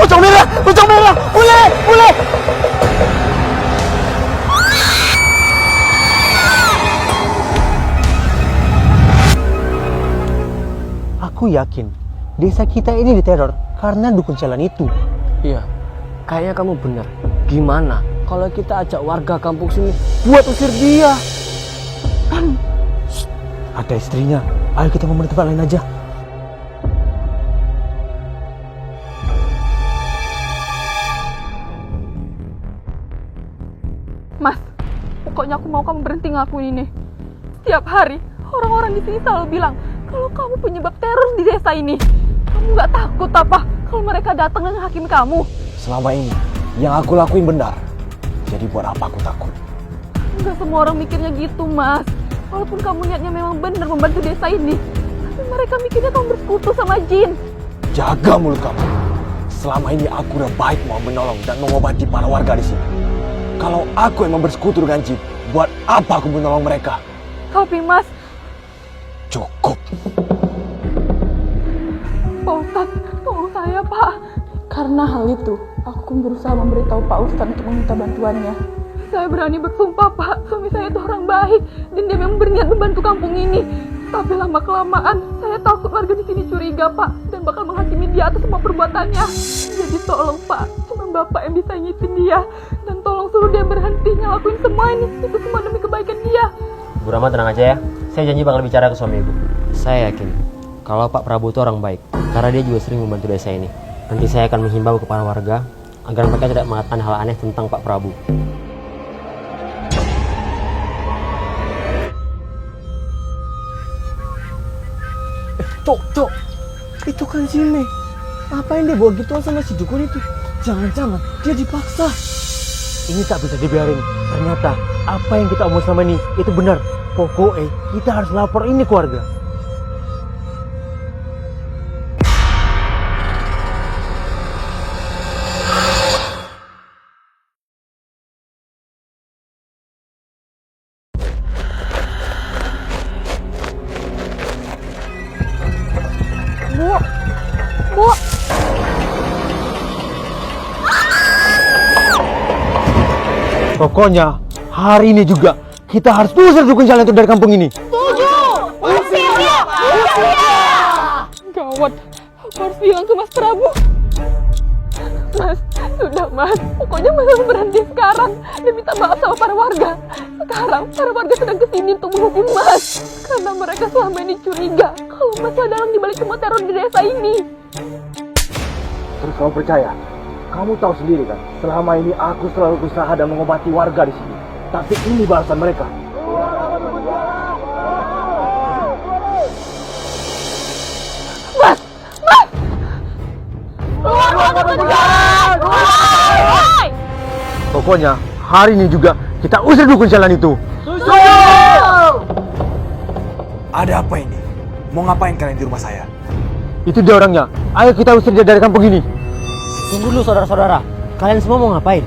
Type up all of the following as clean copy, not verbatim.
Pocong merah, bule. Aku yakin desa kita ini diteror karena dukun jalan itu. Iya, kayaknya kamu benar. Gimana kalau kita ajak warga kampung sini buat usir dia? Ada istrinya. Ayo kita ngomong di tempat lain aja. Mas, pokoknya aku mau kamu berhenti ngakuin ini. Setiap hari orang-orang di sini selalu bilang kalau kamu penyebab teror di desa ini. Kamu nggak takut apa kalau mereka datang dan hakim kamu? Selama ini yang aku lakuin benar. Jadi buat apa aku takut? Nggak semua orang mikirnya gitu, Mas. Walaupun kamu niatnya memang benar membantu desa ini, tapi mereka mikirnya kamu bersekutu sama jin. Jaga mulut kamu. Selama ini aku udah baik mau menolong dan mengobati para warga di sini. Kalau aku emang bersekutu dengan jin, buat apa aku menolong mereka? Tapi Mas, Cukup. Pak Ustadz, tolong saya Pak. Karena hal itu, aku berusaha memberitahu Pak Ustadz untuk meminta bantuannya. Saya berani bersumpah Pak, suami saya itu orang baik dan dia memang berniat membantu kampung ini. Tapi lama-kelamaan, saya takut warga di sini curiga Pak dan bakal menghakimi dia atas semua perbuatannya. Jadi tolong Pak, cuma Bapak yang bisa ngitin dia dan tolong suruh dia berhenti ngelakuin semua ini. Itu semua demi kebaikan dia. Bu Rama tenang aja ya. Saya janji bakal bicara ke suami ibu. Saya yakin kalau Pak Prabu itu orang baik karena dia juga sering membantu desa ini. Nanti saya akan menghimbau kepada warga agar mereka tidak mengatakan hal aneh tentang Pak Prabu. Cok, itu kan si Mei. Apa yang dia bawa gituan sama si dukun itu? Jangan-jangan dia dipaksa. Ini tak bisa dibiarin. Ternyata apa yang kita omong selama ini itu benar. Pokoknya kita harus lapor ini ke warga. Bu, Pokoknya hari ini juga kita harus usir dukun jalan itu dari kampung ini. gawat. Aku harus bilang ke Mas Prabu. Mas, sudah Mas. Pokoknya Mas harus berhenti sekarang dan minta maaf sama para warga. Sekarang para warga sedang kesini untuk menghukum Mas karena mereka selama ini curiga kalau Mas adalah di balik semua teror di desa ini. Terus kamu percaya? Kamu tahu sendiri kan, selama ini aku selalu berusaha dan mengobati warga di sini. Tapi ini balasan mereka. Mas! Mas! Pokoknya hari ini juga kita usir dukun jalan itu. Ada apa ini? Mau ngapain kalian di rumah saya? Itu dia orangnya. Ayo kita usir dia dari kampung ini. Tunggu dulu saudara-saudara. Kalian semua mau ngapain?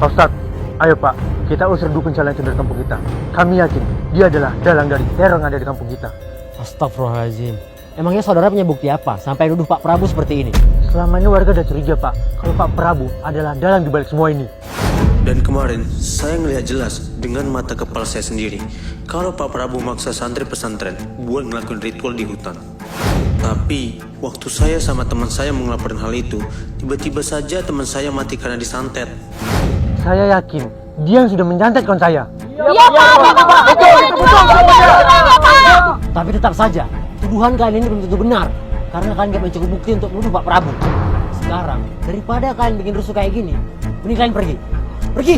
Pak Ustadz, ayo Pak, kita usir dukun jalan itu dari kampung kita. Kami yakin dia adalah dalang dari teror yang ada di kampung kita. Astagfirullahaladzim. Emangnya saudara punya bukti apa sampai nuduh Pak Prabu seperti ini? Selama ini warga udah curiga Pak, kalau Pak Prabu adalah dalang di balik semua ini. Dan kemarin saya ngelihat jelas dengan mata kepala saya sendiri kalau Pak Prabu maksa santri pesantren buat ngelakuin ritual di hutan. Tapi waktu saya sama teman saya mengelaporin hal itu, tiba-tiba saja teman saya mati karena disantet. Saya yakin dia yang sudah menyantet kawan saya. Iya Pak, betul. Tapi tetap saja, tuduhan kalian ini belum tentu benar karena kalian gak mencukup bukti untuk menuduh Pak Prabu. Sekarang, daripada kalian bikin rusuh kayak gini, mending kalian pergi. Pergi!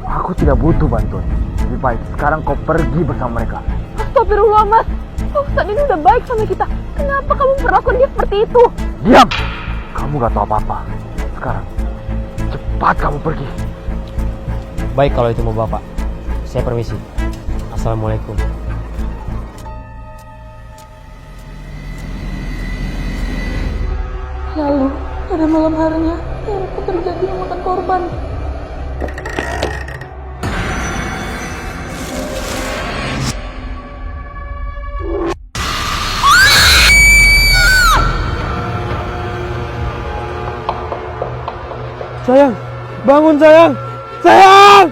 Aku tidak butuh bantuan. Lebih baik sekarang kau pergi bersama mereka. Astagfirullah Mas. Pak Ustadz ini udah baik sama kita. Kenapa kamu perlakuan dia seperti itu? Diam! Kamu gak tahu apa-apa. Sekarang, cepat kamu pergi. Baik kalau itu mau Bapak. Saya permisi. Assalamualaikum. Lalu, pada malam harinya, teror terjadi memakan korban. Sayang, bangun sayang! Sayang!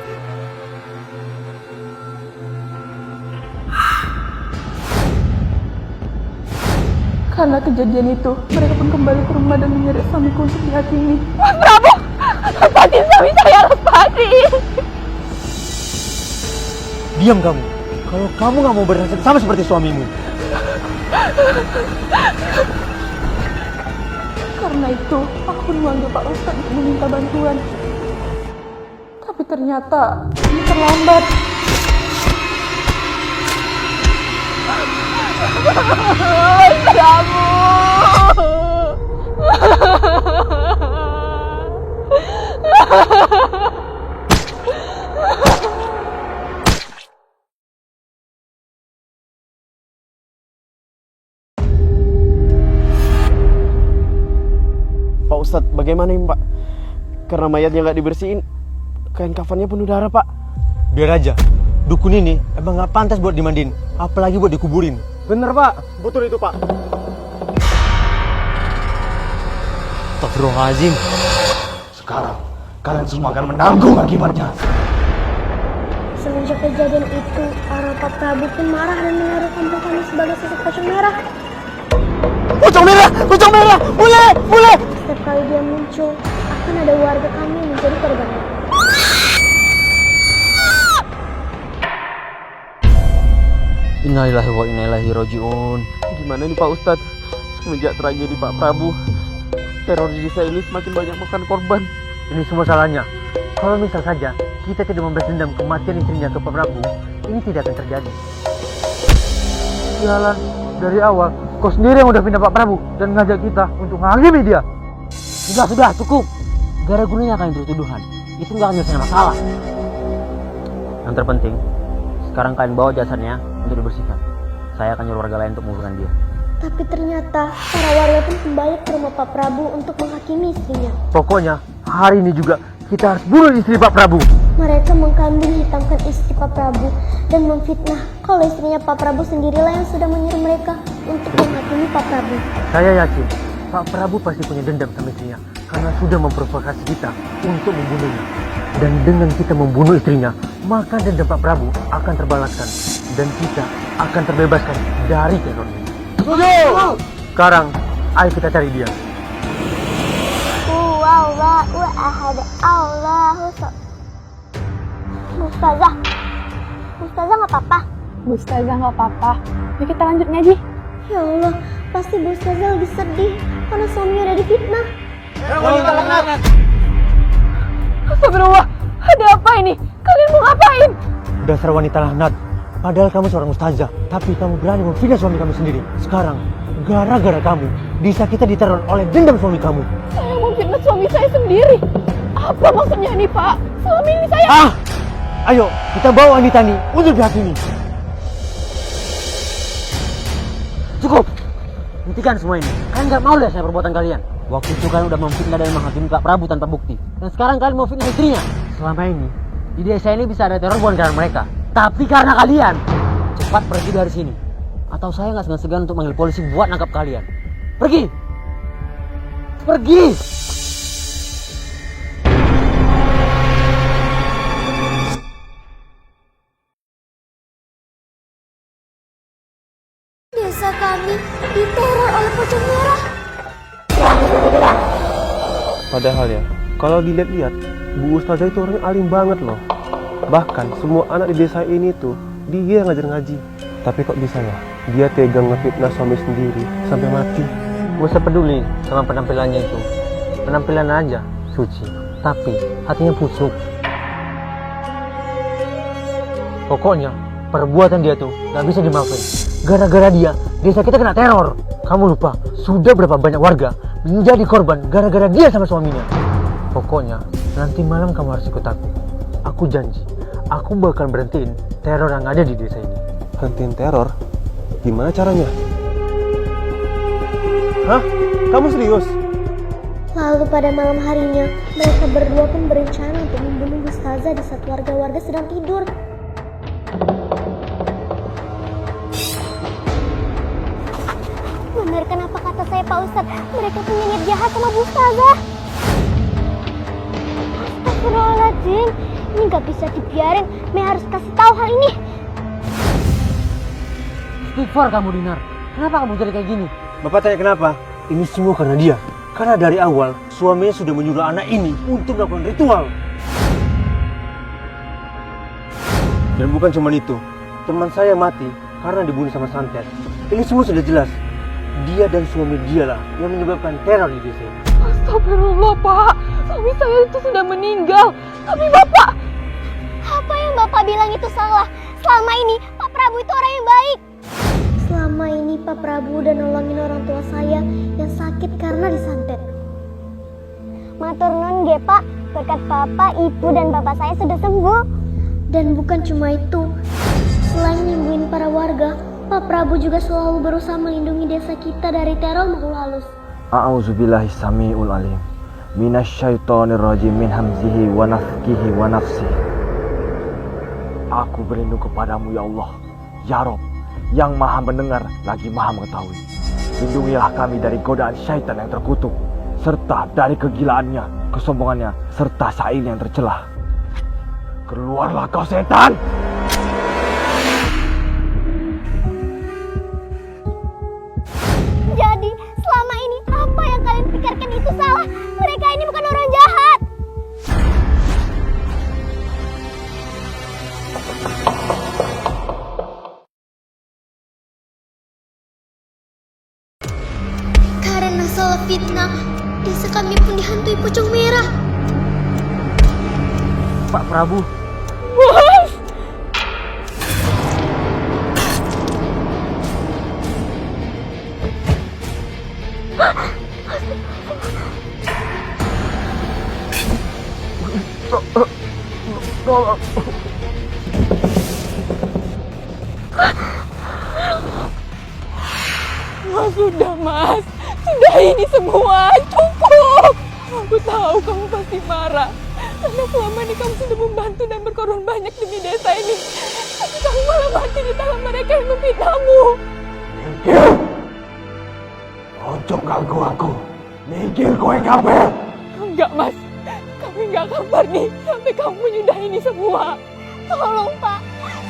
Karena kejadian itu, mereka pun kembali ke rumah dan menyeret suamiku untuk dihakimi. Mas Prabu! Lepasin suami saya, lepasin! Diam kamu. Kalau kamu nggak mau bernasib sama seperti suamimu. Karena itu, aku pun memanggil Pak Ustadz untuk meminta bantuan. Tapi ternyata, ini terlambat. Mas Prabu! Pak Ustadz, bagaimana ini Pak? Karena mayatnya nggak dibersihin, kain kafannya penuh darah Pak. Biar aja, dukun ini emang nggak pantas buat dimandiin, apalagi buat dikuburin. Bener Pak, betul itu Pak. Astagfirullahaladzim. Sekarang kalian semua akan menanggung akibatnya. Semenjak kejadian itu, orang Pak Prabu pun marah dan menaruh kampung kami sebagai sosok pocong merah. Pocong merah! Pocong merah! Bule! Setiap kali dia muncul, akan ada warga kami yang menjadi korbannya. Innalillahi wa inna ilaihi rajiun. Gimana nih Pak Ustadz? Semenjak tragedi Pak Prabu, teror di desa ini semakin banyak makan korban. Ini semua salahnya. Kalau misal saja kita tidak membalas dendam kematian istrinya ke Pak Prabu, ini tidak akan terjadi. Jalan dari awal, kau sendiri yang udah pindah Pak Prabu dan ngajak kita untuk menghakimi dia. Sudah, cukup. Gara gunanya kalian bertuduhan. Itu nggak akan nyelesain masalah. Yang terpenting, sekarang kalian bawa jasadnya untuk dibersihkan. Saya akan nyuruh warga lain untuk menguburkan dia. Tapi ternyata, para warga pun kembali ke rumah Pak Prabu untuk menghakimi istrinya. Pokoknya, hari ini juga kita harus bunuh istri Pak Prabu. Mereka mengkambing hitamkan istri Pak Prabu dan memfitnah kalau istrinya Pak Prabu sendirilah yang sudah menyuruh mereka untuk menghakimi Pak Prabu. Saya yakin Pak Prabu pasti punya dendam sama istrinya karena sudah memprovokasi kita untuk membunuhnya. Dan dengan kita membunuh istrinya, maka dendam Pak Prabu akan terbalaskan dan kita akan terbebaskan dari teror ini. Sekarang, ayo kita cari dia. Wallahu ahad, Allahu samad. Ustazah nggak apa-apa? Ustazah nggak apa-apa. Yuk kita lanjut ngaji. Ya Allah, pasti Bu Ustazah lagi sedih karena suaminya udah difitnah. Astagfirullah, ada apa ini? Kalian mau ngapain? Dasar wanita laknat. Padahal kamu seorang ustazah, tapi kamu berani memfitnah suami kamu sendiri. Sekarang, gara-gara kamu, desa kita diteror oleh dendam suami kamu. Saya mau fitnah suami saya sendiri. Apa maksudnya ini, Pak? Suami ini saya... Ayo, kita bawa wanita ini untuk dihakimi. Cukup. Hentikan semua ini. Kalian nggak mau lihat saya perbuatan kalian. Waktu itu kalian udah memfitnah dan menghakimi Pak Prabu tanpa bukti. Dan sekarang kalian mau fitnah istrinya. Selama ini, di desa ini bisa ada teror bukan karena mereka, tapi karena kalian. Cepat pergi dari sini. Atau saya nggak segan-segan untuk manggil polisi buat nangkap kalian. Pergi! Pergi! Desa kami diteror oleh pocong merah. Padahal ya, kalau dilihat-lihat, Bu Ustazah itu orangnya alim banget loh. Bahkan semua anak di desa ini tuh dia yang ngajar ngaji. Tapi kok bisa ya? Dia tega ngefitnah suami sendiri sampai mati. Gak usah peduli sama penampilannya itu. Penampilan aja suci, tapi hatinya busuk. Pokoknya perbuatan dia tuh gak bisa dimaafin. Gara-gara dia, desa kita kena teror. Kamu lupa, sudah berapa banyak warga menjadi korban gara-gara dia sama suaminya. Pokoknya nanti malam kamu harus ikut aku. Aku janji, aku bakal berhentiin teror yang ada di desa ini. Hentiin teror? Gimana caranya? Hah? Kamu serius? Lalu pada malam harinya, mereka berdua pun berencana untuk membunuh Ustazah di saat warga-warga sedang tidur. Benarkan apa kata saya Pak Ustadz? Mereka punya niat jahat sama Bu Ustazah. Astagfirullahaladzim, ini nggak bisa dibiarin. Mei harus kasih tahu hal ini. Istighfar kamu, Dinar. Kenapa kamu jadi kayak gini? Bapak tanya kenapa? Ini semua karena dia. Karena dari awal, suaminya sudah menyuruh anak ini untuk melakukan ritual. Dan bukan cuma itu. Teman saya mati karena dibunuh sama santet. Ini semua sudah jelas. Dia dan suami dialah yang menyebabkan teror di desa ini. Astagfirullah, Pak. Suami saya itu sudah meninggal. Tapi Bapak... Apa yang Bapak bilang itu salah. Selama ini Pak Prabu itu orang yang baik. Selama ini Pak Prabu udah nolongin orang tua saya yang sakit karena disantet. Matur nuwun nggih, Pak. Berkat Bapak, Ibu dan Bapak saya sudah sembuh. Dan bukan cuma itu. Selain nyembuhin para warga, Pak Prabu juga selalu berusaha melindungi desa kita dari teror makhluk halus. A'udzubillahi samiul alim minasyaitonir rajim min hamzihi wa nafthihi wa nafsihi. Aku berlindung kepadamu ya Allah, ya Rob, yang maha mendengar lagi maha mengetahui. Lindungilah kami dari godaan syaitan yang terkutuk, serta dari kegilaannya, kesombongannya, serta syairnya yang tercelah. Keluarlah kau setan! Jadi, selama ini apa yang kalian pikirkan itu salah. Mereka ini bukan orang jahat. Karena salah fitnah, desa kami pun dihantui pocong merah. Pak Prabu, Bos! Mas, sudah Mas. Sudah ini semua. Cukup. Aku tahu kamu pasti marah. Karena selama ini kamu sudah membantu dan berkorban banyak demi desa ini. Tapi kamu malah mati di tangan mereka yang memfitnahmu. Ojo ganggu aku. Mikir kowe kabeh. Enggak Mas. Kami enggak akan pergi sampai kamu menyudahi ini semua. Tolong Pak,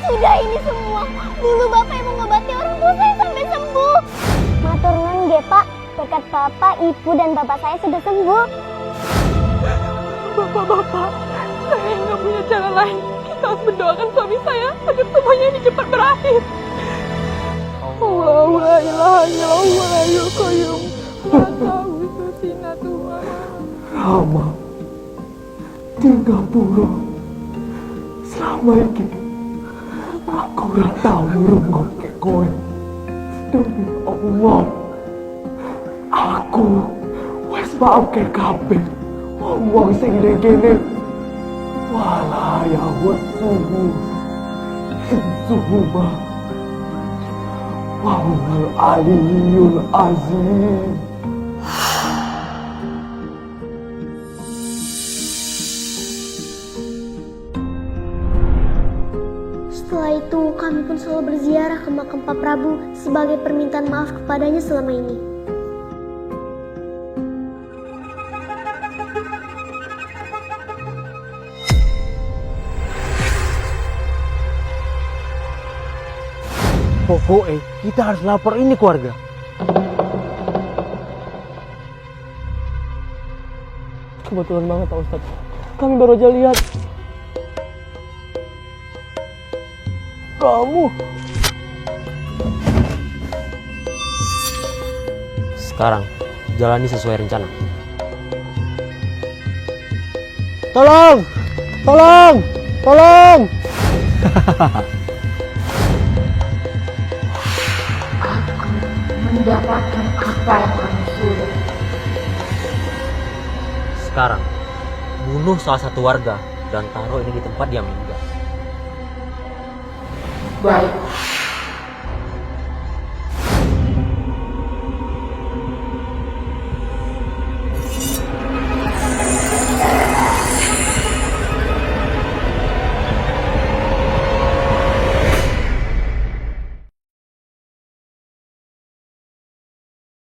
sudah ini semua. Dulu Bapak yang mengobati orang tua saya sampai sembuh. Matur nuwun nggih Pak. Berkat Bapak, Ibu dan Bapak saya sudah sembuh. Bapak-bapak, saya nggak punya cara lain. Kita harus mendoakan suami saya agar semuanya ini cepat berakhir. Allahu la ilaha illallah wa la yuqayyum. La ta'udzu sinatu wa la Rama, tinggal pura. Selama ini aku ora tau ngrungokke kowe. Demi Allah, aku wis maafke kabeh wong sing ning kene. Wala ya wasuhu Zuhuma Wahul Aliyul Azim. Setelah itu kami pun selalu berziarah ke makam Pak Prabu sebagai permintaan maaf kepadanya selama ini. pokoknya kita harus lapor ini keluarga. Kebetulan banget Pak Ustadz. Kami baru aja lihat. Kamu. Sekarang, jalani sesuai rencana. Tolong! Tolong! Tolong! mendapatkan apa yang kamu suruh. Sekarang, bunuh salah satu warga dan taruh ini di tempat dia meninggal. Baik.